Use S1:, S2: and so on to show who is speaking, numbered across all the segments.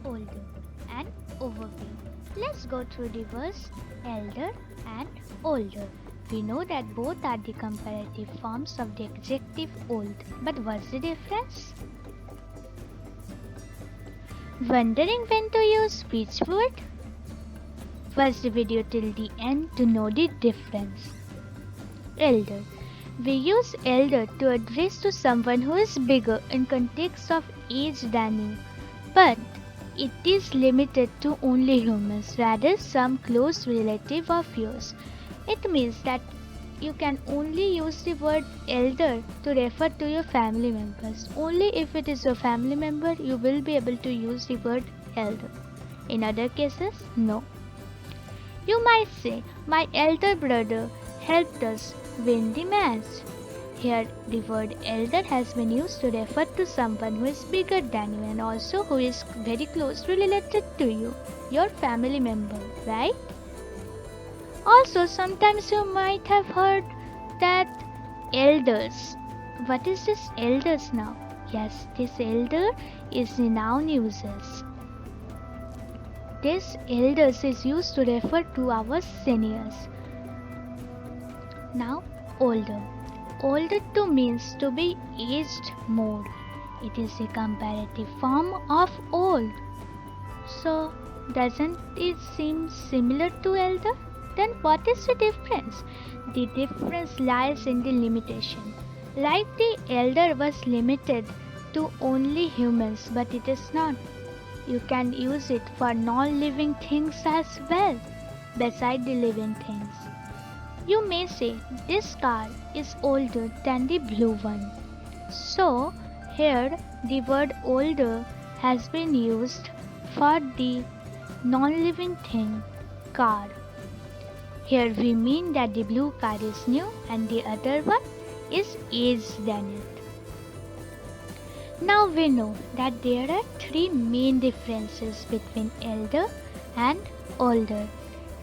S1: older, and overview. Let's go through the words elder and older. We know that both are the comparative forms of the adjective old, but what's the difference? Wondering when to use which word? Watch the video till the end to know the difference. Elder. We use elder to address to someone who is bigger in context of age than you, but it is limited to only humans, rather some close relative of yours. It means that you can only use the word elder to refer to your family members. Only if it is your family member you will be able to use the word elder. In other cases, no. You might say, my elder brother helped us win the match. Here, the word elder has been used to refer to someone who is bigger than you and also who is very closely related to you, your family member, right? Also, sometimes you might have heard that elders. What is this elders now? Yes, this elder is the noun uses. This elders is used to refer to our seniors. Now, older. Older to means to be aged more. It is a comparative form of old. So, doesn't it seem similar to elder? Then what is the difference? The difference lies in the limitation. Like the elder was limited to only humans, but it is not. You can use it for non-living things as well, beside the living things. You may say this car is older than the blue one. So, here the word older has been used for the non-living thing, car. Here we mean that the blue car is new and the other one is aged than it. Now we know that there are three main differences between elder and older.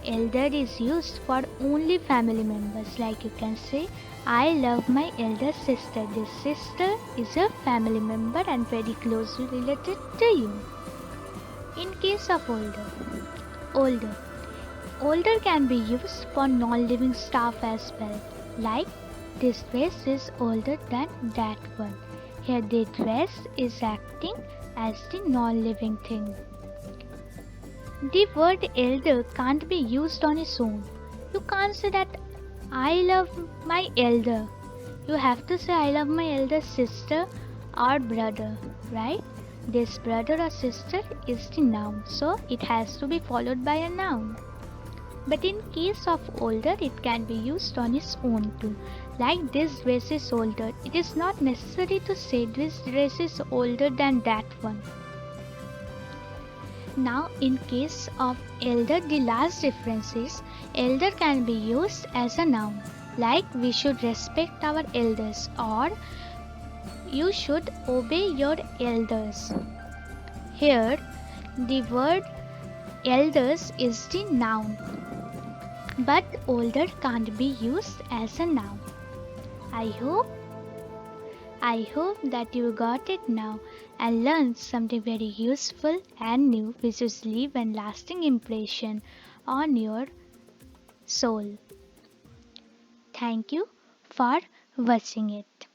S1: Elder is used for only family members, like you can say, I love my elder sister. This sister is a family member and very closely related to you. In case of older. Older can be used for non-living stuff as well, like this dress is older than that one. Here the dress is acting as the non-living thing. The word elder can't be used on its own. You can't say that I love my elder. You have to say I love my elder sister or brother, right? This brother or sister is the noun, so it has to be followed by a noun. But in case of older, it can be used on its own too. Like this dress is older, it is not necessary to say this dress is older than that one. Now, in case of elder, the last difference is elder can be used as a noun, like we should respect our elders or you should obey your elders. Here, the word elders is the noun, but older can't be used as a noun. I hope that you got it now and learned something very useful and new which will leave a lasting impression on your soul. Thank you for watching it.